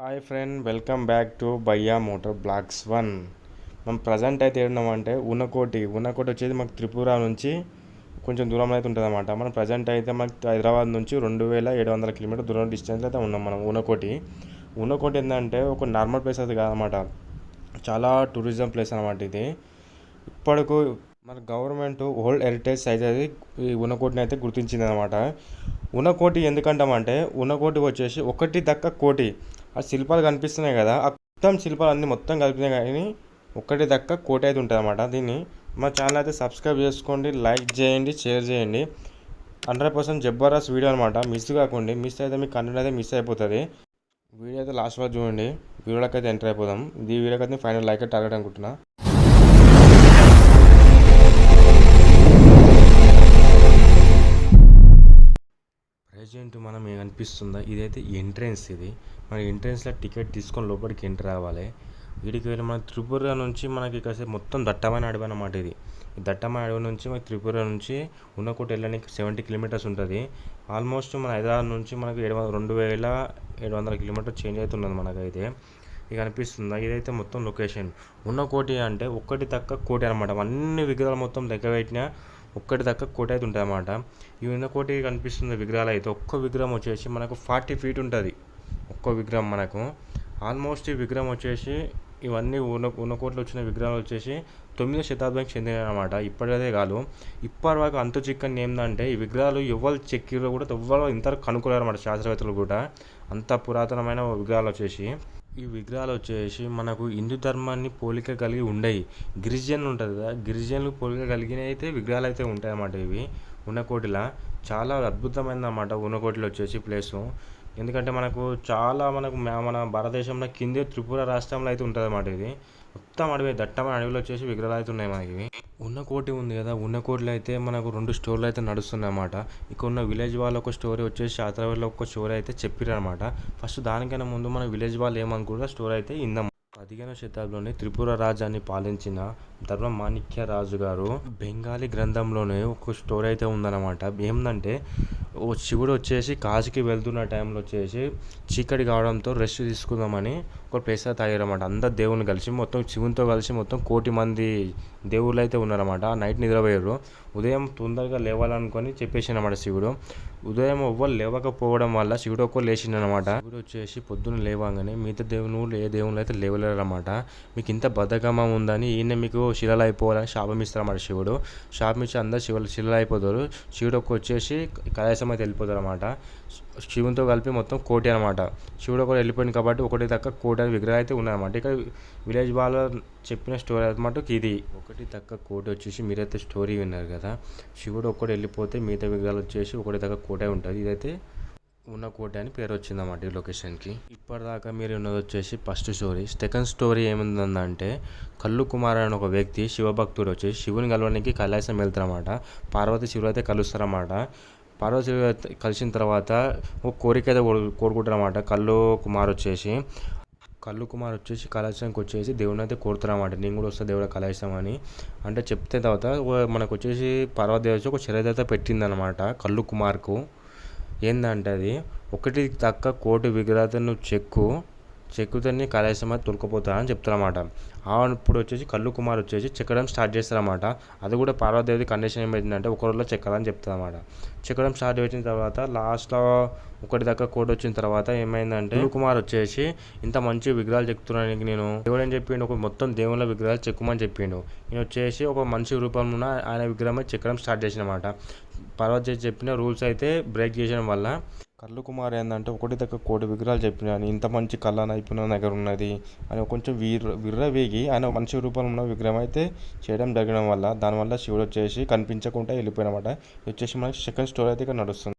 Hi friend, welcome back to భయ్యా motor blogs 1. మనం present అయితే ఏడున్నామంటే ఉన్నకోటి వచ్చేది మాకు త్రిపుర నుంచి కొంచెం దూరంలో అయితే ఉంటుంది అన్నమాట. మనం ప్రజెంట్ అయితే మనకి హైదరాబాద్ నుంచి 2700 కిలోమీటర్ దూరం డిస్టెన్స్ అయితే ఉన్నాం మనం. ఉన్నకోటి ఏంటంటే ఒక నార్మల్ ప్లేస్ అయితే కాదన్నమాట, చాలా టూరిజం ప్లేస్ అనమాట ఇది. ఇప్పటికు మన గవర్నమెంట్ వరల్డ్ హెరిటేజ్ సైట్ అది ఈ ఉన్నకోటిని అయితే గుర్తించింది అనమాట. ఉన్నకోటి ఎందుకంటామంటే ఉన్నకోటి వచ్చేసి ఒకటి దక్క కోటి ఆ శిల్పాలు కనిపిస్తున్నాయి కదా, ఆ మొత్తం శిల్పాలు అన్నీ మొత్తం కలిపినాయి కానీ ఒకటి దక్క కోటి అయితే ఉంటుంది అనమాట. దీన్ని మా ఛానల్ అయితే సబ్స్క్రైబ్ చేసుకోండి, లైక్ చేయండి, షేర్ చేయండి. 100% జబర్దస్త్ వీడియో అనమాట, మిస్ కాకండి. మిస్ అయితే మీ కంటెంట్ అయితే మిస్ అయిపోతుంది. వీడియో అయితే లాస్ట్ వరకు చూడండి. వీడియోలోకి అయితే ఎంటర్ అయిపోదాం. ఈ వీడియోకి అయితే ఫైనల్ లైక్ టార్గెట్ అనుకుంటున్నా. ప్రజెంట్ మనం ఏమనిపిస్తుందా, ఇదైతే ఎంట్రెన్స్. ఇది మన ఎంట్రెన్స్లో టికెట్ తీసుకొని లోపలికి ఎంటర్ అవ్వాలి. వీడికి వెళ్ళి మన త్రిపుర నుంచి మనకి కాసేపు మొత్తం దట్టమైన అడవి అన్నమాట. ఇది దట్టమైన అడవి నుంచి మనకి త్రిపుర నుంచి ఉన్నకోటి వెళ్ళడానికి 70 కిలోమీటర్స్ ఉంటుంది. ఆల్మోస్ట్ మన హైదరాబాద్ నుంచి మనకి 2700 కిలోమీటర్ చేంజ్ అవుతున్నది మనకైతే. ఇక అనిపిస్తుందా, ఇదైతే మొత్తం లొకేషన్. ఉన్నకోటి అంటే ఒక్కటి తక్క కోటి అనమాట. అన్ని విగ్రహాలు మొత్తం దగ్గర పెట్టినా ఒక్కటి దక్క కోటి అయితే ఉంటుంది అన్నమాట. ఈ ఉన్నకోటి కనిపిస్తుంది విగ్రహాలు అయితే. ఒక్క విగ్రహం వచ్చేసి మనకు 40 ఫీట్ ఉంటుంది. ఒక్క విగ్రహం మనకు ఆల్మోస్ట్ ఈ విగ్రహం వచ్చేసి ఇవన్నీ ఉన్నకోట్లో వచ్చిన విగ్రహాలు వచ్చేసి 9వ శతాబ్దానికి చెందినవి అనమాట. ఇప్పటిదే కాదు, ఇప్పటి వరకు అంతు చిక్కని ఏంటంటే ఈ విగ్రహాలు ఎవరు చెక్కిరో కూడా ఎవరు ఇంతవరకు కనుక్కోలేరు అన్నమాట, శాస్త్రవేత్తలు కూడా. అంత పురాతనమైన విగ్రహాలు వచ్చేసి ఈ విగ్రహాలు వచ్చేసి మనకు హిందూ ధర్మాన్ని పోలిక కలిగి ఉండయి. గిరిజనులు ఉంటుంది కదా, గిరిజనులు పోలిక కలిగిన అయితే విగ్రహాలు అయితే ఉంటాయి అన్నమాట. ఇవి ఉన్నకోటిలా చాలా అద్భుతమైన అన్నమాట. ఉన్నకోటిలో వచ్చేసి ప్లేసు ఎందుకంటే మన భారతదేశంలో కిందే త్రిపుర రాష్ట్రంలో అయితే ఉంటుంది అన్నమాట. ఇది మొత్తం అడవి, దట్టమైన అడవిలో వచ్చేసి విగ్రహాలు అయితే ఉన్నాయి మనకి. ఉన్నకోటి ఉంది కదా, ఉన్నకోటిలో అయితే మనకు 2 స్టోర్లు అయితే నడుస్తున్నాయి అన్నమాట. ఇక్కడ ఉన్న విలేజ్ వాళ్ళ ఒక స్టోరీ వచ్చేసి శాస్త్రవేత్తలు ఒక స్టోరీ అయితే చెప్పారు అనమాట. ఫస్ట్ దానికైనా ముందు మన విలేజ్ వాళ్ళు ఏమనుకుంటారో స్టోరీ అయితే ఇందాం. 15వ శతాబ్దంలోనే త్రిపుర రాజ్యాన్ని పాలించిన ధర్మమాణిక్య రాజు గారు బెంగాలీ గ్రంథంలోనే ఒక స్టోరీ అయితే ఉందన్నమాట. ఏంటంటే ఓ శివుడు వచ్చేసి కాశీకి వెళ్తున్న టైంలో వచ్చేసి చీకటి కావడంతో రెస్ట్ తీసుకుందామని ఒక ప్లేస్ అయితే తాగారన్నమాట. అందరు దేవుని కలిసి మొత్తం శివునితో కలిసి మొత్తం 1,000,000 మంది దేవుళ్ళు అయితే ఉన్నారన్నమాట. ఆ నైట్ నిద్రపోయారు. ఉదయం తొందరగా లేవాలనుకొని చెప్పేసినమాట శివుడు. ఉదయం ఎవ్వరు లేవకపోవడం వల్ల శివుడు ఒక్కరు లేచిండనమాట. శివుడు వచ్చేసి పొద్దున్న లేవగానే మిగతా దేవుళ్ళు ఏ దేవుళ్ళు అయితే లేవలేరన్నమాట. మీకు ఇంత బద్ధకమం ఉందని ఈయన మీకు శిలలు అయిపోవాలని శాపం ఇస్తారన్నమాట శివుడు. శాపం ఇచ్చి అందరు శిలలు అయిపోతారు. శివుడు ఒక్క వచ్చేసి కైలాసం అయితే వెళ్ళిపోతారు అనమాట. శివునితో కలిపి మొత్తం 1,000,000 అనమాట. శివుడు ఒకటి వెళ్ళిపోయింది కాబట్టి ఒకటి దక్క 1,000,000 విగ్రహాలు అయితే ఉన్నాయన్నమాట. ఇక్కడ విలేజ్ వాళ్ళు చెప్పిన స్టోరీ అనమాట ఇది. ఒకటి దక్క 1,000,000 వచ్చేసి మీరైతే స్టోరీ విన్నారు కదా, శివుడు ఒక్కటి వెళ్ళిపోతే మిగతా విగ్రహాలు వచ్చేసి ఒకటి దక్క 1,000,000 ఉంటుంది. ఇదైతే ఉన్నకోటి అని పేరు వచ్చిందన్నమాట ఈ లొకేషన్కి. ఇప్పటిదాకా మీరు ఉన్నది వచ్చేసి ఫస్ట్ స్టోరీ. సెకండ్ స్టోరీ ఏముందంటే కల్లు కుమార్ అని ఒక వ్యక్తి శివభక్తుడు వచ్చేసి శివుని కలవడానికి కైలాసం వెళ్తారన్నమాట. పార్వతి శివుడు అయితే కలుస్తారన్నమాట. పార్వతి కలిసిన తర్వాత ఒక కోరిక అయితే కోరుకుంటారన్నమాట. కల్లు కుమార్ వచ్చేసి కైలాసానికి వచ్చేసి దేవుని అయితే కోరుతారన్నమాట. నేను కూడా వస్తా దేవుడు కైలాసం అని అంటే చెప్తే తర్వాత మనకు వచ్చేసి పార్వతి వచ్చి ఒక చరిత్ర అయితే పెట్టిందనమాట కల్లు కుమార్కు. ఏందంటే అది ఒకటి తక్క 1,000,000 విగ్రహాలు నువ్వు చెక్కుతోనే కైలాసం అయితే తొలకపోతా అని చెప్తారన్నమాట. అప్పుడు వచ్చేసి కల్లు కుమార్ వచ్చేసి చెక్కడం స్టార్ట్ చేస్తారన్నమాట. అది కూడా పార్వతీదేవి కండిషన్ ఏమైందంటే ఒక రోజులో చెక్కాలని చెప్తారన్నమాట. చెక్కడం స్టార్ట్ చేసిన తర్వాత లాస్ట్లో ఒకటి దక్క 1,000,000 వచ్చిన తర్వాత ఏమైందంటే కల్లు కుమార్ వచ్చేసి ఇంత మంచి విగ్రహాలు చెక్కుతున్నానికి నేను దేవుడు ఏం చెప్పిండు, ఒక మొత్తం దేవుళ్ళ విగ్రహాలు చెక్కమని చెప్పిండు. నేను వచ్చేసి ఒక మనిషి రూపంలో ఆయన విగ్రహమే చెక్కడం స్టార్ట్ చేసినమాట. పార్వతి చెప్పిన రూల్స్ అయితే బ్రేక్ చేయడం వల్ల కల్లు కుమార్ ఏంటంటే ఒకటి దక్క 1,000,000 విగ్రహాలు చెప్పిన ఇంత మంచి కళ నైపుణ్యం దగ్గర ఉన్నది అని కొంచెం విర్రవేగి ఆయన మనిషి రూపంలో ఉన్న విగ్రహం అయితే చేయడం జరగడం వల్ల దానివల్ల శివుడు వచ్చేసి కనిపించకుండా వెళ్ళిపోయినమాట. వచ్చేసి మనకి సెకండ్ స్టోరీ అయితే ఇక్కడ నడుస్తుంది.